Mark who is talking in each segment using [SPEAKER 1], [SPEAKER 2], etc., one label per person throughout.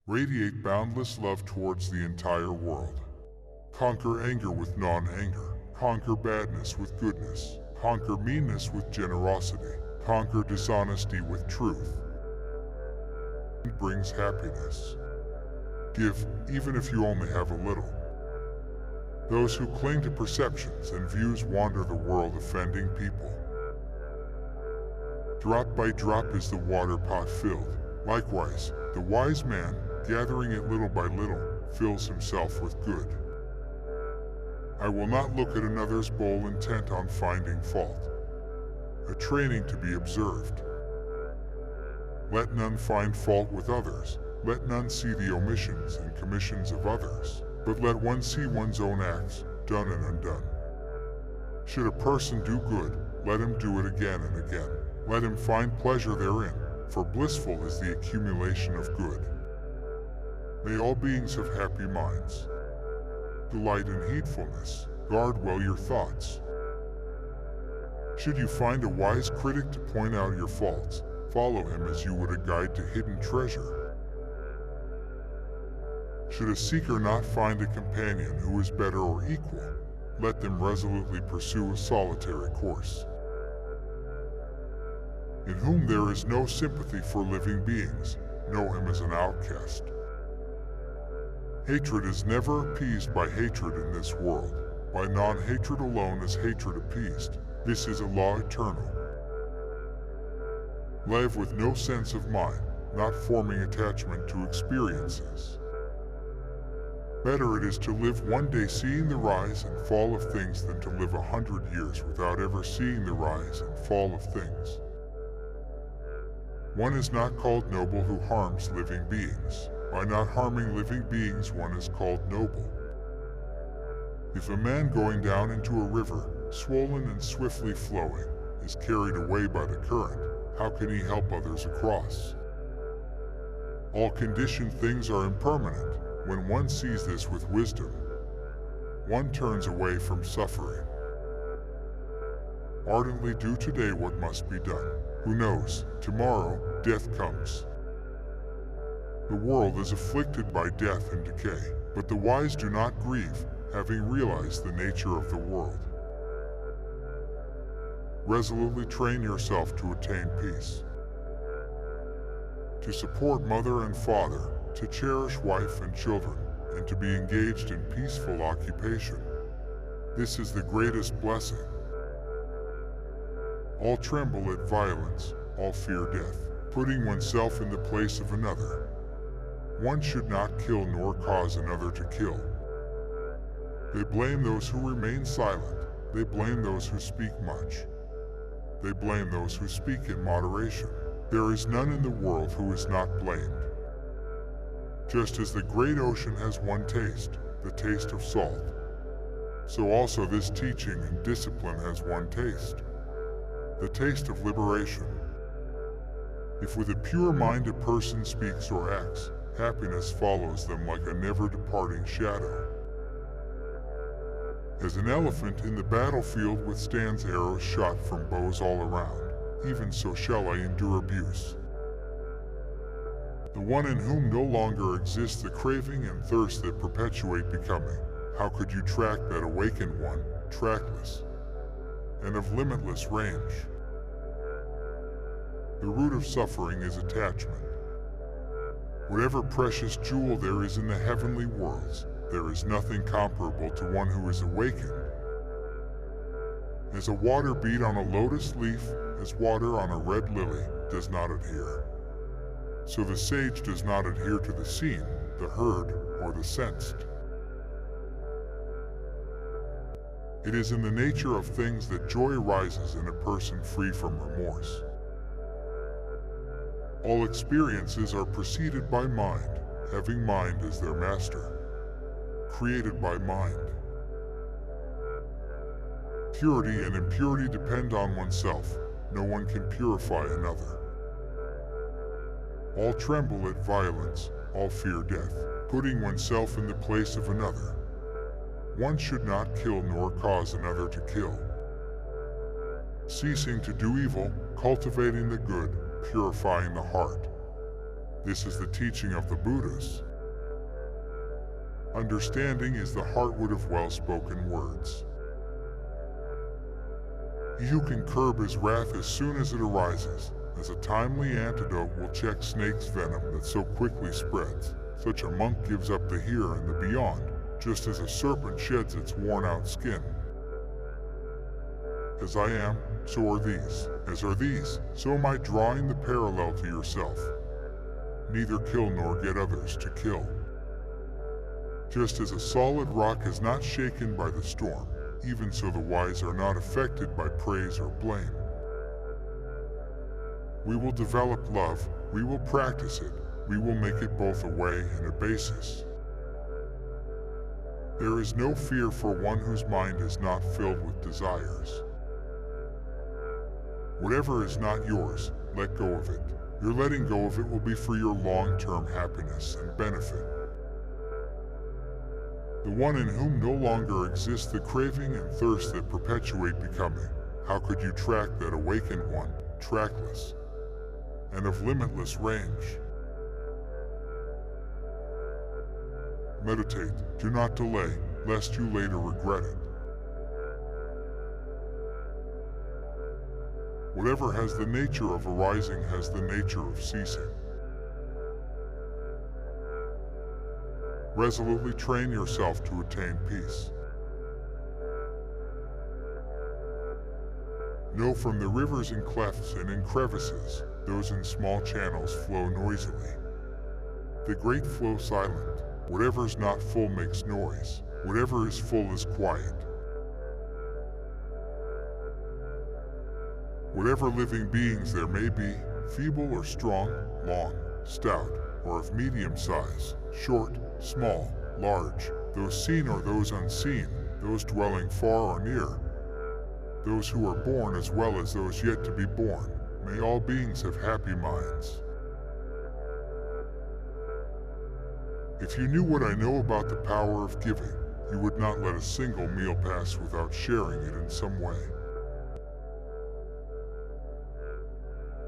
[SPEAKER 1] Radiate boundless love towards the entire world. Conquer anger with non-anger. Conquer badness with goodness. Conquer meanness with generosity. Conquer dishonesty with truth. It brings happiness. Give, even if you only have a little. Those who cling to perceptions and views wander the world offending people. Drop by drop is the water pot filled. Likewise, the wise man, gathering it little by little, fills himself with good. I will not look at another's bowl intent on finding fault. A training to be observed. Let none find fault with others. Let none see the omissions and commissions of others, but let one see one's own acts, done and undone. Should a person do good, let him do it again and again. Let him find pleasure therein, for blissful is the accumulation of good. May all beings have happy minds. Delight in heedfulness. Guard well your thoughts. Should you find a wise critic to point out your faults, follow him as you would a guide to hidden treasure. Should a seeker not find a companion who is better or equal, let them resolutely pursue a solitary course. In whom there is no sympathy for living beings, know him as an outcast. Hatred is never appeased by hatred in this world. By non-hatred alone is hatred appeased. This is a law eternal. Live with no sense of mind, not forming attachment to experiences. Better it is to live one day seeing the rise and fall of things than to live 100 years without ever seeing the rise and fall of things. One is not called noble who harms living beings. By not harming living beings, one is called noble. If a man going down into a river, swollen and swiftly flowing, is carried away by the current, how can he help others across? All conditioned things are impermanent. When one sees this with wisdom, one turns away from suffering. Ardently do today what must be done. Who knows, tomorrow, death comes. The world is afflicted by death and decay, but the wise do not grieve, having realized the nature of the world. Resolutely train yourself to attain peace. To support mother and father, to cherish wife and children, and to be engaged in peaceful occupation. This is the greatest blessing. All tremble at violence, all fear death, putting oneself in the place of another. One should not kill nor cause another to kill. They blame those who remain silent. They blame those who speak much. They blame those who speak in moderation. There is none in the world who is not blamed. Just as the great ocean has one taste, the taste of salt, so also this teaching and discipline has one taste, the taste of liberation. If with a pure mind a person speaks or acts, happiness follows them like a never-departing shadow. As an elephant in the battlefield withstands arrows shot from bows all around, even so shall I endure abuse. The one in whom no longer exists the craving and thirst that perpetuate becoming, how could you track that awakened one, trackless, and of limitless range? The root of suffering is attachment. Whatever precious jewel there is in the heavenly worlds, there is nothing comparable to one who is awakened. As a water bead on a lotus leaf, as water on a red lily, does not adhere. So the sage does not adhere to the seen, the heard, or the sensed. It is in the nature of things that joy arises in a person free from remorse. All experiences are preceded by mind, having mind as their master, created by mind. Purity and impurity depend on oneself. No one can purify another. All tremble at violence, all fear death, putting oneself in the place of another. One should not kill nor cause another to kill. Ceasing to do evil, cultivating the good, purifying the heart. This is the teaching of the Buddhists. Understanding is the heartwood of well-spoken words. He who can curb his wrath as soon as it arises, as a timely antidote will check snake's venom that so quickly spreads. Such a monk gives up the here and the beyond, just as a serpent sheds its worn-out skin. As I am, so are these. As are these, so am I, drawing the parallel to yourself. Neither kill nor get others to kill. Just as a solid rock is not shaken by the storm, even so the wise are not affected by praise or blame. We will develop love, we will practice it, we will make it both a way and a basis. There is no fear for one whose mind is not filled with desires. Whatever is not yours, let go of it. Your letting go of it will be for your long-term happiness and benefit. The one in whom no longer exists the craving and thirst that perpetuate becoming. How could you track that awakened one, trackless, and of limitless range? Meditate, do not delay, lest you later regret it. Whatever has the nature of arising has the nature of ceasing. Resolutely train yourself to attain peace. Know from the rivers in clefts and in crevices, those in small channels flow noisily. The great flow silent. Whatever's not full makes noise. Whatever is full is quiet. Whatever living beings there may be, feeble or strong, long, stout, or of medium size, short, small, large, those seen or those unseen, those dwelling far or near, those who are born as well as those yet to be born, may all beings have happy minds. If you knew what I know about the power of giving, you would not let a single meal pass without sharing it in some way.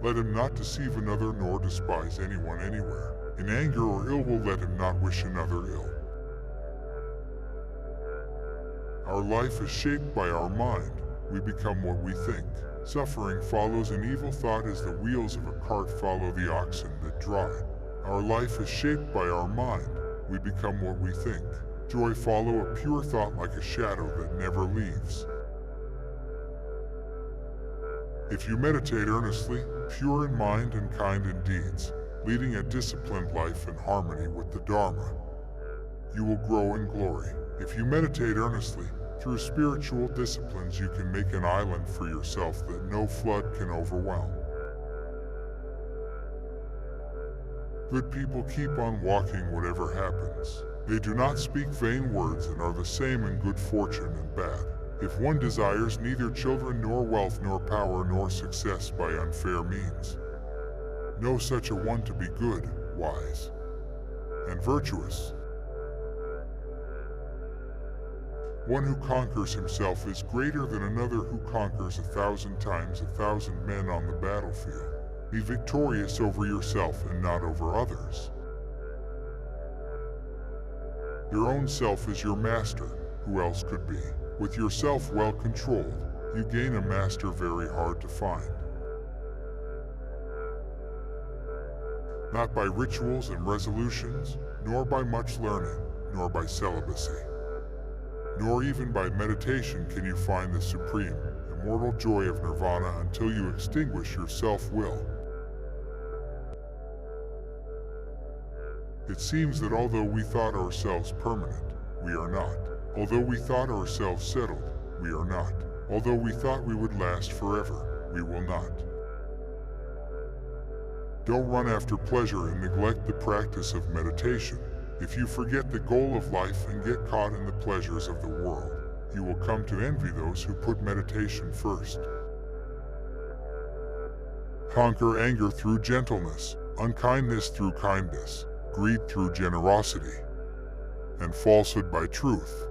[SPEAKER 1] Let him not deceive another nor despise anyone anywhere. In anger or ill will let him not wish another ill. Our life is shaped by our mind. We become what we think. Suffering follows an evil thought as the wheels of a cart follow the oxen that draw it. Our life is shaped by our mind. We become what we think. Joy follow a pure thought like a shadow that never leaves. If you meditate earnestly, pure in mind and kind in deeds, leading a disciplined life in harmony with the Dharma, you will grow in glory. If you meditate earnestly, through spiritual disciplines you can make an island for yourself that no flood can overwhelm. Good people keep on walking whatever happens. They do not speak vain words and are the same in good fortune and bad. If one desires neither children nor wealth nor power nor success by unfair means, know such a one to be good, wise, and virtuous. One who conquers himself is greater than another who conquers 1,000 times 1,000 men on the battlefield. Be victorious over yourself and not over others. Your own self is your master. Who else could be? With yourself well controlled, you gain a master very hard to find. Not by rituals and resolutions, nor by much learning, nor by celibacy, nor even by meditation can you find the supreme, immortal joy of nirvana until you extinguish your self-will. It seems that although we thought ourselves permanent, we are not. Although we thought ourselves settled, we are not. Although we thought we would last forever, we will not. Don't run after pleasure and neglect the practice of meditation. If you forget the goal of life and get caught in the pleasures of the world, you will come to envy those who put meditation first. Conquer anger through gentleness, unkindness through kindness, greed through generosity, and falsehood by truth.